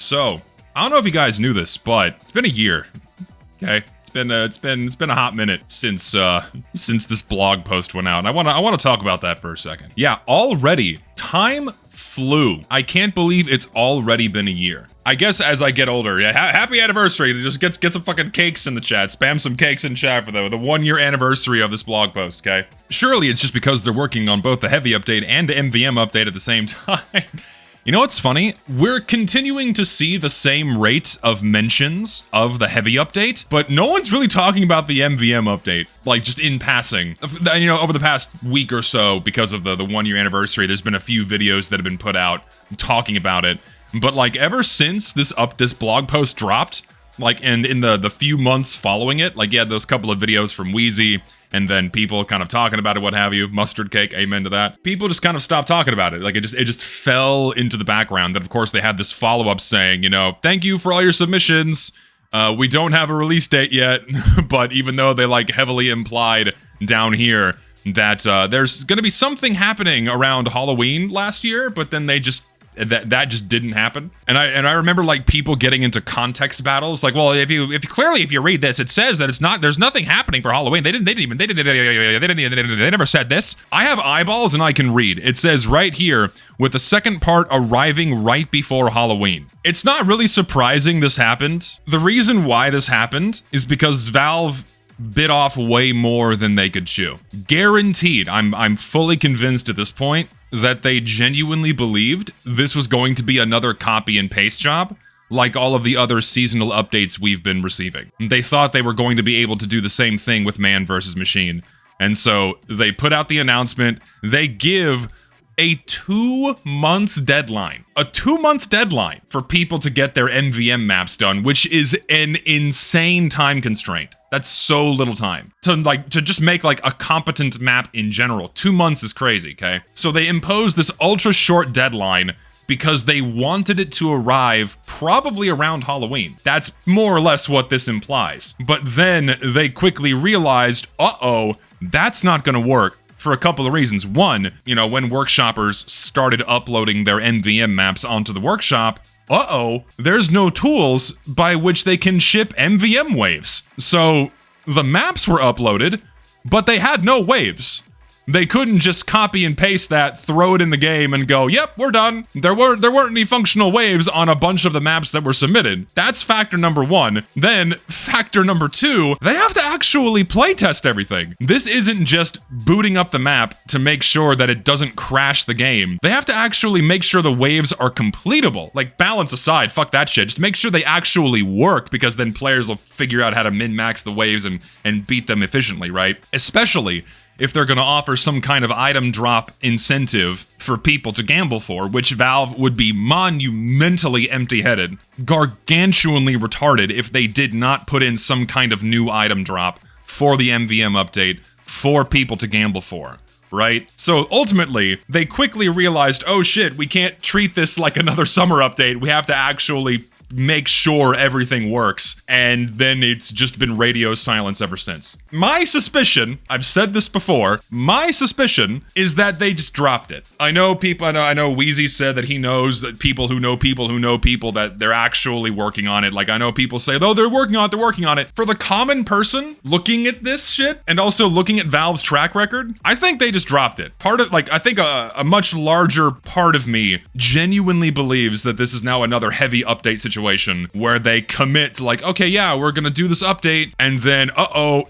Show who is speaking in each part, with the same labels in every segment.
Speaker 1: So, I don't know if you guys knew this, but it's been a year. Okay, it's been a hot minute since this blog post went out. And I want to talk about that for a second. Yeah, already time flew. I can't believe it's already been a year. I guess as I get older, yeah, happy anniversary. Just get some fucking cakes in the chat. Spam some cakes in chat for the 1 year anniversary of this blog post, okay? Surely it's just because they're working on both the heavy update and MVM update at the same time. You know what's funny? We're continuing to see the same rate of mentions of the heavy update, but no one's really talking about the MVM update, like just in passing. You know, over the past week or so, because of the 1 year anniversary, there's been a few videos that have been put out talking about it. But like ever since this blog post dropped, like and in the few months following it, like yeah, those couple of videos from Wheezy, and then people kind of talking about it, what have you, mustard cake, amen to that. People just kind of stopped talking about it. Like it just fell into the background. Then of course they had this follow-up saying, you know, thank you for all your submissions. We don't have a release date yet, but even though they like heavily implied down here that there's gonna be something happening around Halloween last year, but then they just that just didn't happen. And I remember like people getting into context battles, like, well, if you read this, it says that there's nothing happening for Halloween. They never said this. I have eyeballs and I can read. It says right here, with the second part arriving right before Halloween. It's not really surprising this happened. The reason why this happened is because Valve bit off way more than they could chew. Guaranteed, I'm fully convinced at this point that they genuinely believed this was going to be another copy and paste job, like all of the other seasonal updates we've been receiving. They thought they were going to be able to do the same thing with Man vs. Machine. And so they put out the announcement. They give a 2-month deadline. A 2-month deadline for people to get their MVM maps done, which is an insane time constraint. That's so little time to just make like a competent map in general. 2 months is crazy, okay? So they imposed this ultra short deadline because they wanted it to arrive probably around Halloween. That's more or less what this implies. But then they quickly realized, uh-oh, that's not gonna work. For a couple of reasons. One, you know, when workshoppers started uploading their MVM maps onto the workshop, there's no tools by which they can ship MVM waves. So the maps were uploaded, but they had no waves. They couldn't just copy and paste that, throw it in the game, and go, yep, we're done. There weren't any functional waves on a bunch of the maps that were submitted. That's factor number one. Then, factor number two, they have to actually playtest everything. This isn't just booting up the map to make sure that it doesn't crash the game. They have to actually make sure the waves are completable. Like, balance aside, fuck that shit. Just make sure they actually work, because then players will figure out how to min-max the waves and beat them efficiently, right? Especially if they're going to offer some kind of item drop incentive for people to gamble for, which Valve would be monumentally empty-headed, gargantuanly retarded if they did not put in some kind of new item drop for the MVM update for people to gamble for, right? So ultimately, they quickly realized, oh shit, we can't treat this like another summer update. We have to actually make sure everything works, and then it's just been radio silence ever since. My suspicion, I've said this before, my suspicion is that they just dropped it. I know Wheezy said that he knows that people who know people that they're actually working on it. Like, I know people say, oh, they're working on it. For the common person looking at this shit, and also looking at Valve's track record, I think they just dropped it. I think a much larger part of me genuinely believes that this is now another heavy update situation where they commit, like, okay, yeah, we're gonna do this update, and then,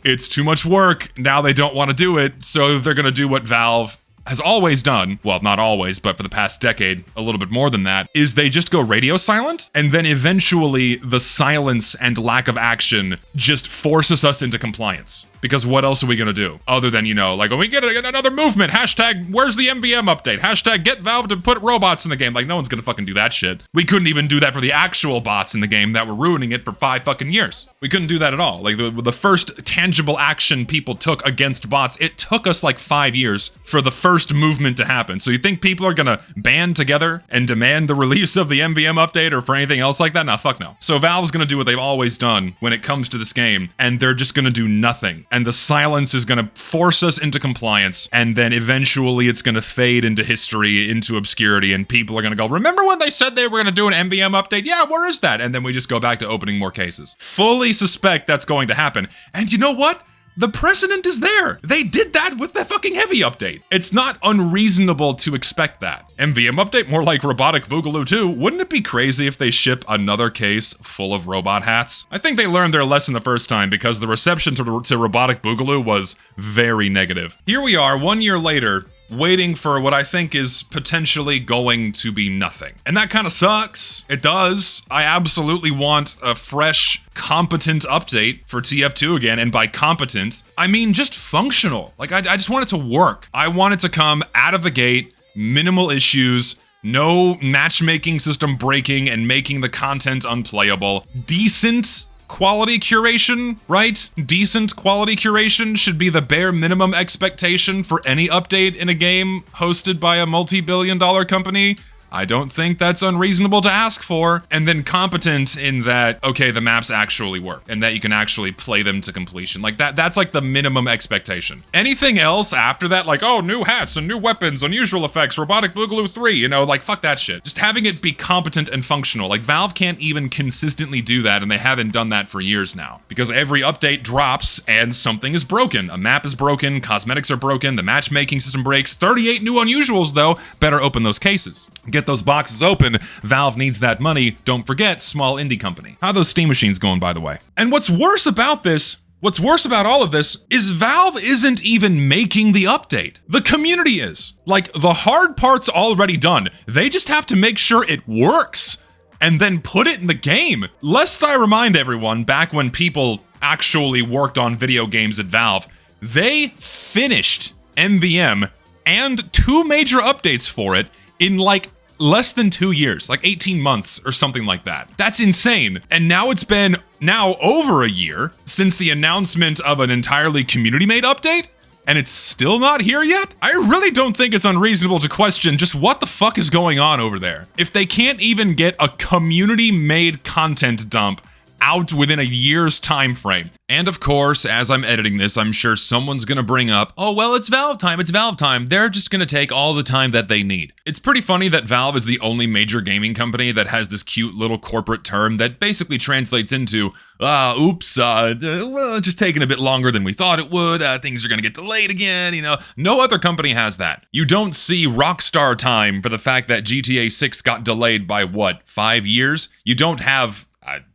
Speaker 1: it's too much work. Now they don't want to do it, so they're gonna do what Valve has always done, well, not always, but for the past decade, a little bit more than that, is they just go radio silent, and then eventually the silence and lack of action just forces us into compliance. Because what else are we gonna do? Other than, you know, like, oh, we get another movement, hashtag, where's the MVM update? Hashtag, get Valve to put robots in the game. Like, no one's gonna fucking do that shit. We couldn't even do that for the actual bots in the game that were ruining it for 5 fucking years. We couldn't do that at all. Like, the first tangible action people took against bots, it took us like 5 years for the first first movement to happen. So you think people are gonna band together and demand the release of the MVM update or for anything else like that? Nah, fuck no. So Valve's gonna do what they've always done when it comes to this game, and they're just gonna do nothing. And the silence is gonna force us into compliance, and then eventually it's gonna fade into history, into obscurity, and people are gonna go, remember when they said they were gonna do an MVM update? Yeah, where is that? And then we just go back to opening more cases. Fully suspect that's going to happen. And you know what? The precedent is there. They did that with the fucking Heavy update. It's not unreasonable to expect that. MVM update, more like Robotic Boogaloo 2. Wouldn't it be crazy if they ship another case full of robot hats? I think they learned their lesson the first time because the reception to Robotic Boogaloo was very negative. Here we are, 1 year later, waiting for what I think is potentially going to be nothing. And that kind of sucks. It does. I absolutely want a fresh, competent update for TF2 again, and by competent, I mean just functional. Like, I just want it to work. I want it to come out of the gate, minimal issues, no matchmaking system breaking and making the content unplayable, decent quality curation, right? Decent quality curation should be the bare minimum expectation for any update in a game hosted by a multi-billion-dollar company. I don't think that's unreasonable to ask for. And then competent in that, okay, the maps actually work and that you can actually play them to completion. Like that's like the minimum expectation. Anything else after that, like, oh, new hats and new weapons, unusual effects, Robotic Boogaloo 3, you know, like, fuck that shit. Just having it be competent and functional. Like, Valve can't even consistently do that, and they haven't done that for years now. Because every update drops and something is broken. A map is broken, cosmetics are broken, the matchmaking system breaks. 38 new unusuals, though. Better open those cases. Get those boxes open. Valve needs that money. Don't forget, small indie company. How are those Steam machines going, by the way? And what's worse about all of this, is Valve isn't even making the update. The community is. Like, the hard part's already done. They just have to make sure it works and then put it in the game. Lest I remind everyone, back when people actually worked on video games at Valve, they finished MVM and 2 major updates for it in like less than 2 years, like 18 months or something like that. That's insane. And now it's been over a year since the announcement of an entirely community-made update, and it's still not here yet? I really don't think it's unreasonable to question just what the fuck is going on over there. If they can't even get a community-made content dump out within a year's time frame. And of course, as I'm editing this, I'm sure someone's gonna bring up, oh, well, it's Valve time. They're just gonna take all the time that they need. It's pretty funny that Valve is the only major gaming company that has this cute little corporate term that basically translates into, just taking a bit longer than we thought it would, things are gonna get delayed again, you know. No other company has that. You don't see Rockstar time for the fact that GTA 6 got delayed by, what, 5 years? You don't have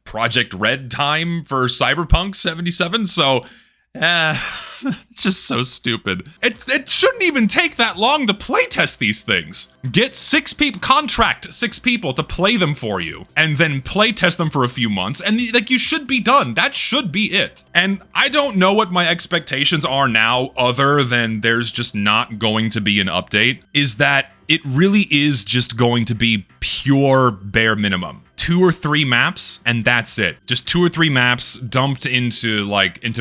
Speaker 1: Project Red time for Cyberpunk 77, so it's just so stupid. It shouldn't even take that long to playtest these things. Get 6 people, contract 6 people to play them for you, and then playtest them for a few months, and like, you should be done. That should be it. And I don't know what my expectations are now, other than there's just not going to be an update, is that it really is just going to be pure bare minimum. 2 or 3 maps, and that's it. Just 2 or 3 maps dumped into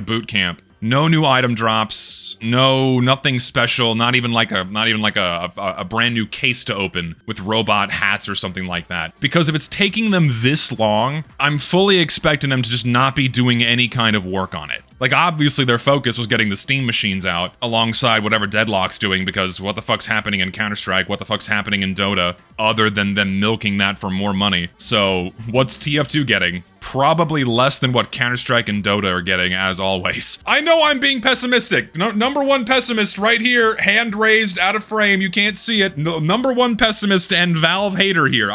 Speaker 1: boot camp. No new item drops, nothing special, not even like a brand new case to open with robot hats or something like that. Because if it's taking them this long, I'm fully expecting them to just not be doing any kind of work on it. Like, obviously their focus was getting the Steam machines out alongside whatever Deadlock's doing, because what the fuck's happening in Counter-Strike, what the fuck's happening in Dota, other than them milking that for more money. So what's TF2 getting? Probably less than what Counter-Strike and Dota are getting, as always. I know I'm being pessimistic. Number 1 pessimist right here, hand raised, out of frame, you can't see it. Number 1 pessimist and Valve hater here.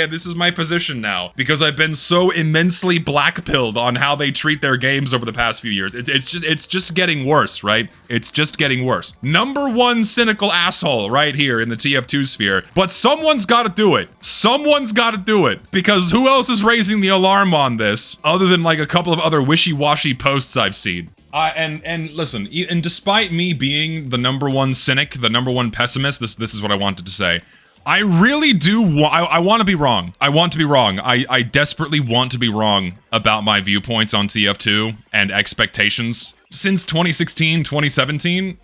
Speaker 1: This is my position now, because I've been so immensely black-pilled on how they treat their games over the past few years. It's just getting worse, right? It's just getting worse. Number 1 cynical asshole right here in the TF2 sphere, but someone's gotta do it. Someone's gotta do it, because who else is raising the alarm on this, other than like a couple of other wishy-washy posts I've seen? And listen, and despite me being the number 1 cynic, the number 1 pessimist, this is what I wanted to say. I really do I want to be wrong. I want to be wrong. I desperately want to be wrong about my viewpoints on TF2 and expectations. Since 2016, 2017,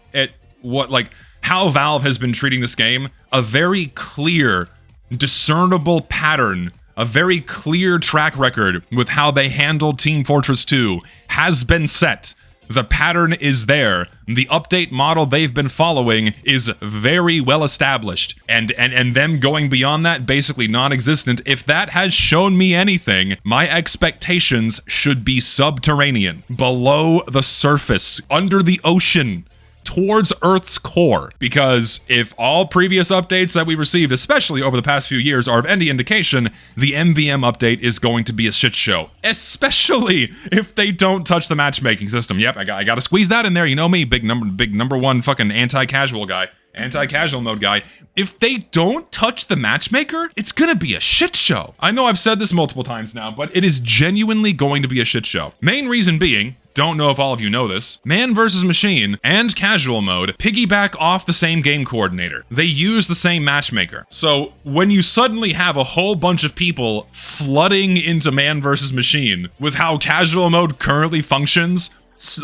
Speaker 1: how Valve has been treating this game, a very clear, discernible pattern, a very clear track record with how they handled Team Fortress 2 has been set. The pattern is there. The update model they've been following is very well established. And them going beyond that, basically non-existent. If that has shown me anything, my expectations should be subterranean, below the surface, under the ocean, towards Earth's core. Because if all previous updates that we received, especially over the past few years, are of any indication, the MVM update is going to be a shit show. Especially if they don't touch the matchmaking system. Yep, I gotta squeeze that in there. You know me, big number one fucking anti-casual guy. Anti-casual mode guy. If they don't touch the matchmaker, it's gonna be a shit show. I know I've said this multiple times now, but it is genuinely going to be a shit show. Main reason being, don't know if all of you know this, man versus machine and casual mode piggyback off the same game coordinator. They use the same matchmaker. So when you suddenly have a whole bunch of people flooding into man versus machine with how casual mode currently functions,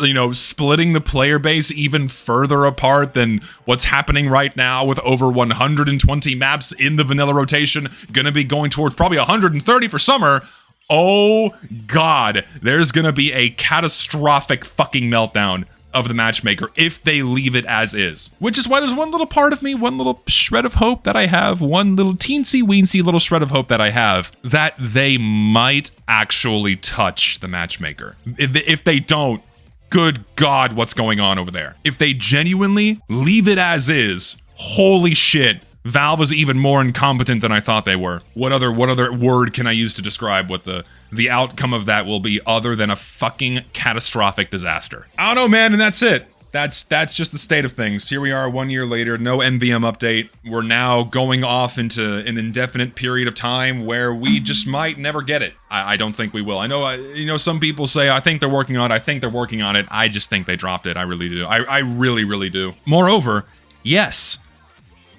Speaker 1: you know, splitting the player base even further apart than what's happening right now with over 120 maps in the vanilla rotation, gonna be going towards probably 130 for summer. Oh God, there's gonna be a catastrophic fucking meltdown of the matchmaker if they leave it as is. Which is why there's one little part of me, one little shred of hope that I have, one little teensy-weensy little shred of hope that I have, that they might actually touch the matchmaker. If they don't, good God, what's going on over there? If they genuinely leave it as is, holy shit, Valve is even more incompetent than I thought they were. What other word can I use to describe what the outcome of that will be other than a fucking catastrophic disaster? I don't know, man, and that's it. That's just the state of things. Here we are 1 year later, no MVM update. We're now going off into an indefinite period of time where we just might never get it. I don't think we will. I know, you know, some people say, I think they're working on it, I think they're working on it. I just think they dropped it. I really do. I really, really do. Moreover, yes,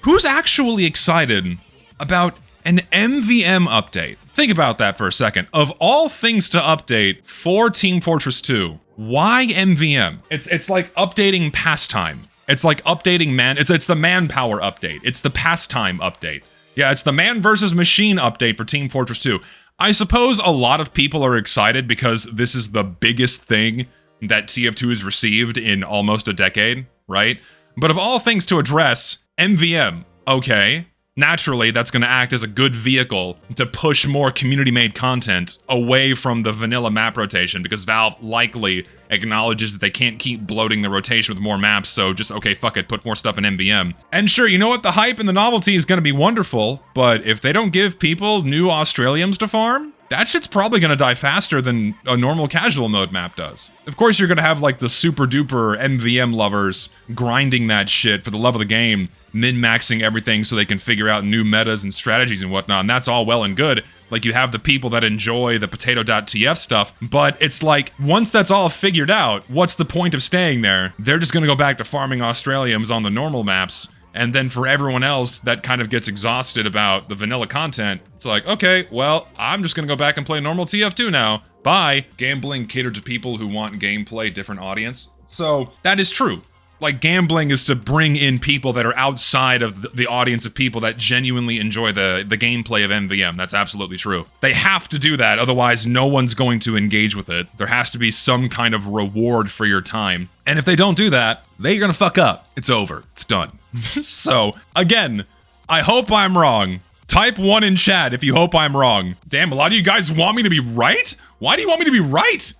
Speaker 1: who's actually excited about an MVM update? Think about that for a second. Of all things to update for Team Fortress 2, why MVM? It's like updating pastime. It's like updating it's the manpower update. It's the pastime update. Yeah, it's the man versus machine update for Team Fortress 2. I suppose a lot of people are excited because this is the biggest thing that TF2 has received in almost a decade, right? But of all things to address, MVM, okay. Naturally, that's going to act as a good vehicle to push more community-made content away from the vanilla map rotation, because Valve likely acknowledges that they can't keep bloating the rotation with more maps, so just, okay, fuck it, put more stuff in MVM. And sure, you know what? The hype and the novelty is going to be wonderful, but if they don't give people new Australiums to farm, that shit's probably gonna die faster than a normal casual mode map does. Of course, you're gonna have like the super duper MVM lovers grinding that shit for the love of the game, min-maxing everything so they can figure out new metas and strategies and whatnot, and that's all well and good. Like, you have the people that enjoy the potato.tf stuff, but it's like, once that's all figured out, what's the point of staying there? They're just gonna go back to farming Australiums on the normal maps. And then for everyone else that kind of gets exhausted about the vanilla content, it's like, okay, well, I'm just gonna go back and play normal TF2 now. Bye. Gambling catered to people who want gameplay, different audience. So that is true. Like, gambling is to bring in people that are outside of the audience of people that genuinely enjoy the gameplay of MVM. That's absolutely true. They have to do that, otherwise no one's going to engage with it. There has to be some kind of reward for your time. And if they don't do that, they're gonna fuck up. It's over. It's done. So, again, I hope I'm wrong. Type 1 in chat if you hope I'm wrong. Damn, a lot of you guys want me to be right? Why do you want me to be right?